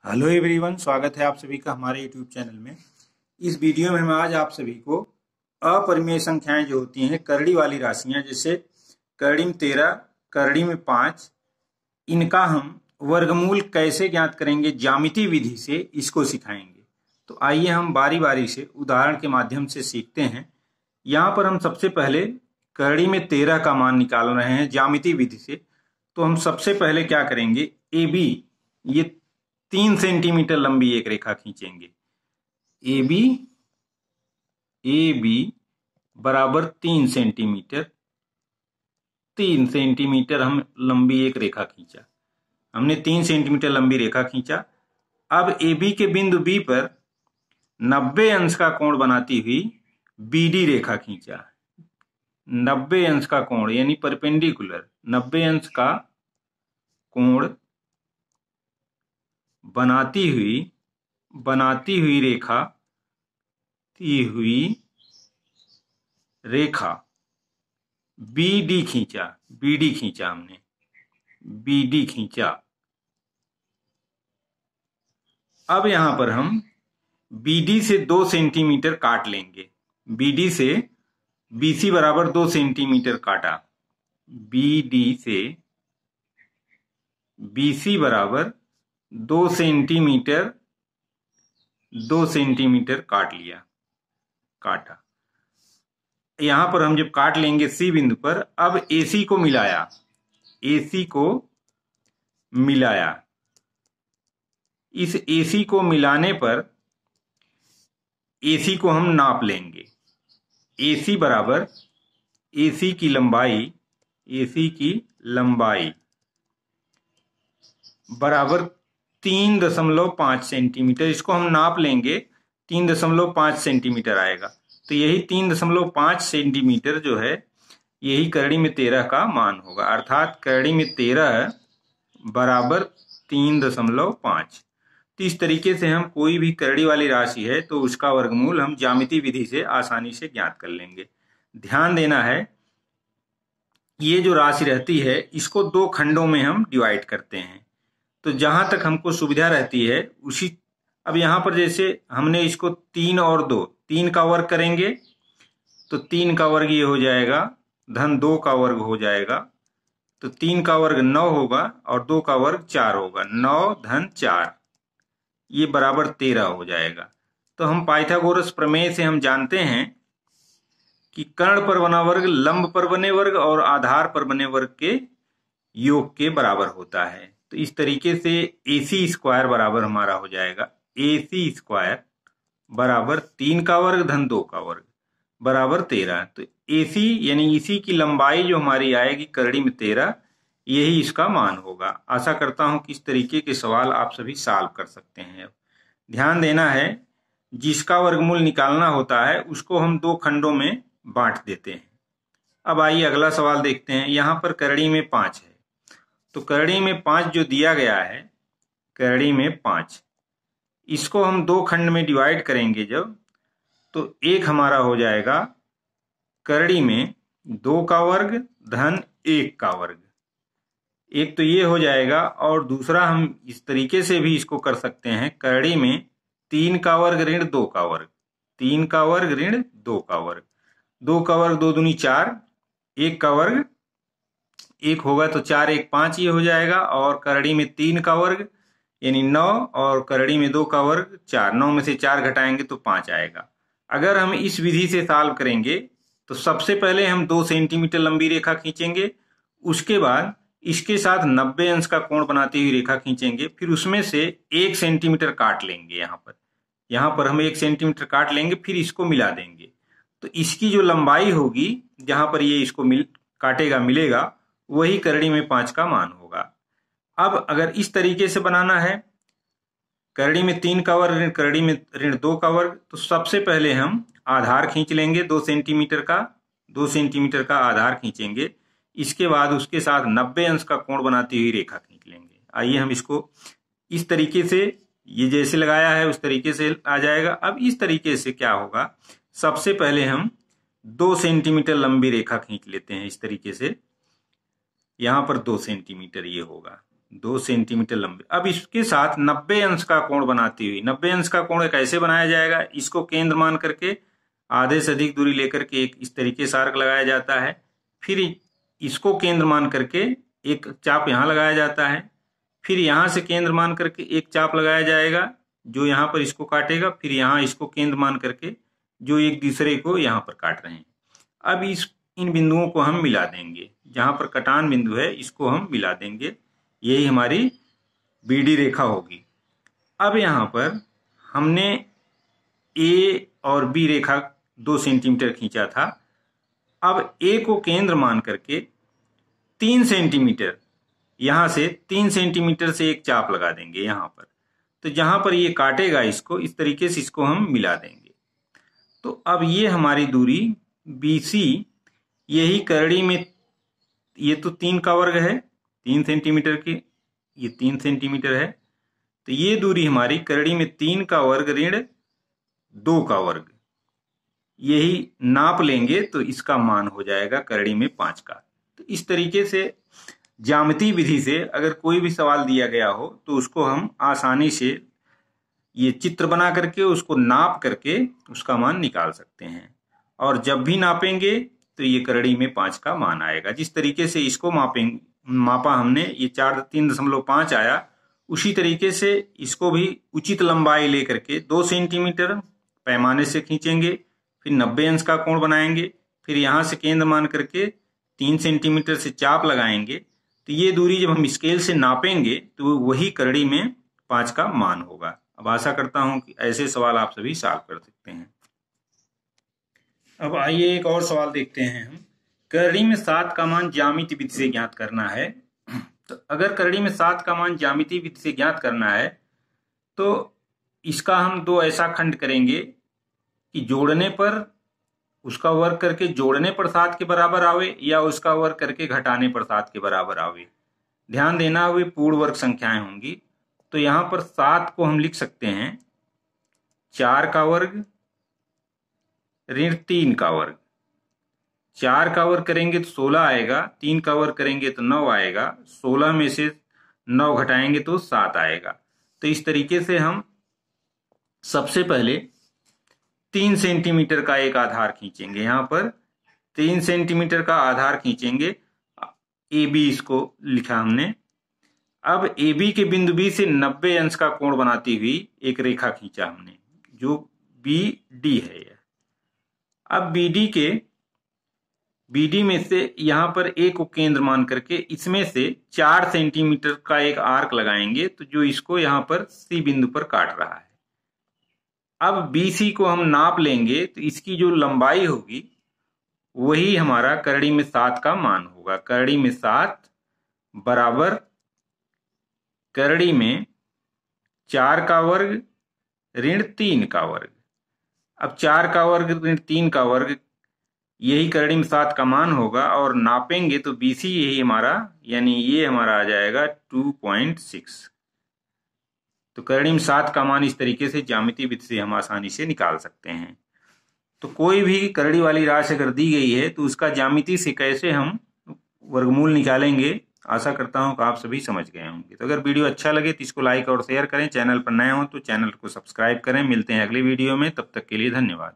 Hello everyone, स्वागत है आप सभी का हमारे यूट्यूब चैनल में। इस वीडियो में मैं आज आप सभी को अपरिमेय संख्याएं जो होती हैं, करड़ी वाली राशियां, जैसे करड़ी में 13, करड़ी में 5, इनका हम वर्गमूल कैसे ज्ञात करेंगे ज्यामितीय विधि से, इसको सिखाएंगे। तो आइए हम बारी बारी से उदाहरण के माध्यम से सीखते हैं। यहाँ पर हम सबसे पहले करड़ी में 13 का मान निकाल रहे हैं ज्यामितीय विधि से। तो हम सबसे पहले क्या करेंगे, ए बी, ये 3 सेंटीमीटर लंबी एक रेखा खींचेंगे। ए बी बराबर 3 सेंटीमीटर, 3 सेंटीमीटर हम लंबी एक रेखा खींचा। हमने 3 सेंटीमीटर लंबी रेखा खींचा। अब ए बी के बिंदु बी पर 90 अंश का कोण बनाती हुई बी डी रेखा खींचा। 90 अंश का कोण यानी परपेंडिकुलर 90 अंश का कोण बनाती हुई रेखा बीडी खींचा हमने, बीडी खींचा। अब यहां पर हम बीडी से 2 सेंटीमीटर काट लेंगे। बीडी से बीसी बराबर 2 सेंटीमीटर काटा। बीडी से बीसी बराबर 2 सेंटीमीटर काटा। यहां पर हम जब काट लेंगे सी बिंदु पर, अब एसी को मिलाया। इस एसी को मिलाने पर एसी को हम नाप लेंगे। एसी बराबर एसी की लंबाई बराबर 3.5 सेंटीमीटर। इसको हम नाप लेंगे, 3.5 सेंटीमीटर आएगा। तो यही 3.5 सेंटीमीटर जो है, यही करड़ी में 13 का मान होगा। अर्थात करड़ी में 13 बराबर 3.5। तो इस तरीके से हम कोई भी करड़ी वाली राशि है तो उसका वर्गमूल हम ज्यामितीय विधि से आसानी से ज्ञात कर लेंगे। ध्यान देना है, ये जो राशि रहती है इसको 2 खंडों में हम डिवाइड करते हैं। तो जहां तक हमको सुविधा रहती है उसी, अब यहां पर जैसे हमने इसको 3 और 2, 3 का वर्ग करेंगे तो 3 का वर्ग ये हो जाएगा, धन 2 का वर्ग हो जाएगा। तो 3 का वर्ग 9 होगा और 2 का वर्ग 4 होगा। 9 धन 4 ये बराबर 13 हो जाएगा। तो हम पाइथागोरस प्रमेय से हम जानते हैं कि कर्ण पर बना वर्ग लंब पर बने वर्ग और आधार पर बने वर्ग के योग के बराबर होता है। तो इस तरीके से AC स्क्वायर बराबर हमारा हो जाएगा, AC स्क्वायर बराबर 3 का वर्ग धन 2 का वर्ग बराबर 13। तो AC यानी इसी की लंबाई जो हमारी आएगी करड़ी में 13, यही इसका मान होगा। आशा करता हूं कि इस तरीके के सवाल आप सभी सॉल्व कर सकते हैं। ध्यान देना है, जिसका वर्गमूल निकालना होता है उसको हम 2 खंडों में बांट देते हैं। अब आइए अगला सवाल देखते हैं। यहां पर करड़ी में 5 है, तो करड़ी में 5 जो दिया गया है, करड़ी में 5, इसको हम 2 खंड में डिवाइड करेंगे जब, तो एक हमारा हो जाएगा करड़ी में 2 का वर्ग धन 1 का वर्ग। एक तो ये हो जाएगा, और दूसरा हम इस तरीके से भी इसको कर सकते हैं, करड़ी में 3 का वर्ग ऋण 2 का वर्ग, 3 का वर्ग ऋण 2 का वर्ग। 2 का वर्ग 2 दूनी 4, 1 का वर्ग 1 होगा तो 4 1 5 ये हो जाएगा। और करड़ी में 3 का वर्ग यानी 9 और करड़ी में 2 का वर्ग 4, 9 में से 4 घटाएंगे तो 5 आएगा। अगर हम इस विधि से सॉल्व करेंगे तो सबसे पहले हम 2 सेंटीमीटर लंबी रेखा खींचेंगे, उसके बाद इसके साथ 90 अंश का कोण बनाती हुई रेखा खींचेंगे, फिर उसमें से 1 सेंटीमीटर काट लेंगे। यहाँ पर हम 1 सेंटीमीटर काट लेंगे, फिर इसको मिला देंगे। तो इसकी जो लंबाई होगी जहां पर ये इसको काटेगा मिलेगा, वही करड़ी में 5 का मान होगा। अब अगर इस तरीके से बनाना है, करड़ी में 3 का वर्ग करड़ी में ऋण 2 का वर्ग, तो सबसे पहले हम आधार खींच लेंगे 2 सेंटीमीटर का आधार खींचेंगे। इसके बाद उसके साथ 90 अंश का कोण बनाती हुई रेखा खींच लेंगे। आइए हम इसको इस तरीके से, ये जैसे लगाया है उस तरीके से आ जाएगा। अब इस तरीके से क्या होगा, सबसे पहले हम 2 सेंटीमीटर लंबी रेखा खींच लेते हैं इस तरीके से। यहां पर 2 सेंटीमीटर ये होगा, 2 सेंटीमीटर लंबे। अब इसके साथ 90 अंश का कोण बनाती हुई, 90 अंश का कोण कैसे बनाया जाएगा, इसको केंद्र मान करके आधे से अधिक दूरी लेकर के एक इस तरीके से आर्क लगाया जाता है। फिर इसको केंद्र मान करके एक चाप यहाँ लगाया जाता है। फिर यहाँ से केंद्र मान करके एक चाप लगाया जाएगा जो यहाँ पर इसको काटेगा। फिर यहाँ इसको केंद्र मान करके जो एक दूसरे को यहाँ पर काट रहे हैं। अब इन बिंदुओं को हम मिला देंगे, जहाँ पर कटान बिंदु है इसको हम मिला देंगे, यही हमारी बीडी रेखा होगी। अब यहाँ पर हमने ए और बी रेखा 2 सेंटीमीटर खींचा था। अब ए को केंद्र मान करके 3 सेंटीमीटर, यहां से 3 सेंटीमीटर से एक चाप लगा देंगे यहां पर। तो जहां पर ये काटेगा इसको, इस तरीके से इसको हम मिला देंगे। तो अब ये हमारी दूरी BC, यही करड़ी में, ये तो 3 का वर्ग है, 3 सेंटीमीटर की, ये 3 सेंटीमीटर है। तो ये दूरी हमारी करड़ी में 3 का वर्ग ऋण 2 का वर्ग, यही नाप लेंगे तो इसका मान हो जाएगा करड़ी में 5 का। तो इस तरीके से ज्यामितीय विधि से अगर कोई भी सवाल दिया गया हो तो उसको हम आसानी से ये चित्र बना करके उसको नाप करके उसका मान निकाल सकते हैं। और जब भी नापेंगे तो ये करड़ी में 5 का मान आएगा। जिस तरीके से इसको मापा हमने, ये 3.5 आया, उसी तरीके से इसको भी उचित लंबाई लेकर के 2 सेंटीमीटर पैमाने से खींचेंगे। फिर 90 अंश का कोण बनाएंगे। फिर यहाँ से केंद्र मान करके 3 सेंटीमीटर से चाप लगाएंगे। तो ये दूरी जब हम स्केल से नापेंगे तो वही करड़ी में 5 का मान होगा। अब आशा करता हूं कि ऐसे सवाल आप सभी सॉल्व कर सकते हैं। अब आइए एक और सवाल देखते हैं हम। करड़ी में 7 का मान ज्यामितीय विधि से ज्ञात करना है। तो अगर करड़ी में 7 का मान ज्यामितीय विधि से ज्ञात करना है तो इसका हम 2 ऐसा खंड करेंगे कि जोड़ने पर, उसका वर्ग करके जोड़ने पर 7 के बराबर आवे, या उसका वर्ग करके घटाने पर 7 के बराबर आवे। ध्यान देना, वे पूर्ण वर्ग संख्याएं होंगी। तो यहां पर 7 को हम लिख सकते हैं 4 का वर्ग ऋण 3 का वर्ग। 4 का वर्ग करेंगे तो 16 आएगा, 3 का वर्ग करेंगे तो 9 आएगा, 16 में से 9 घटाएंगे तो 7 आएगा। तो इस तरीके से हम सबसे पहले 3 सेंटीमीटर का एक आधार खींचेंगे। यहां पर 3 सेंटीमीटर का आधार खींचेंगे। AB इसको लिखा हमने। अब AB के बिंदु B से 90 अंश का कोण बनाती हुई एक रेखा खींचा हमने जो BD है। अब BD में से यहां पर A को केंद्र मान करके इसमें से 4 सेंटीमीटर का एक आर्क लगाएंगे, तो जो इसको यहां पर C बिंदु पर काट रहा है। अब BC को हम नाप लेंगे तो इसकी जो लंबाई होगी वही हमारा करड़ी में 7 का मान होगा। करड़ी में 7 बराबर करड़ी में 4 का वर्ग ऋण 3 का वर्ग। अब 4 का वर्ग ऋण 3 का वर्ग, यही करड़ी में 7 का मान होगा। और नापेंगे तो BC यही हमारा, यानी ये हमारा आ जाएगा 2.6। तो करड़ी में 7 का मान इस तरीके से ज्यामितीय विधि से हम आसानी से निकाल सकते हैं। तो कोई भी करड़ी वाली राशि अगर दी गई है तो उसका ज्यामिति से कैसे हम वर्गमूल निकालेंगे, आशा करता हूं कि आप सभी समझ गए होंगे। तो अगर वीडियो अच्छा लगे तो इसको लाइक और शेयर करें। चैनल पर नए हो तो चैनल को सब्सक्राइब करें। मिलते हैं अगले वीडियो में, तब तक के लिए धन्यवाद।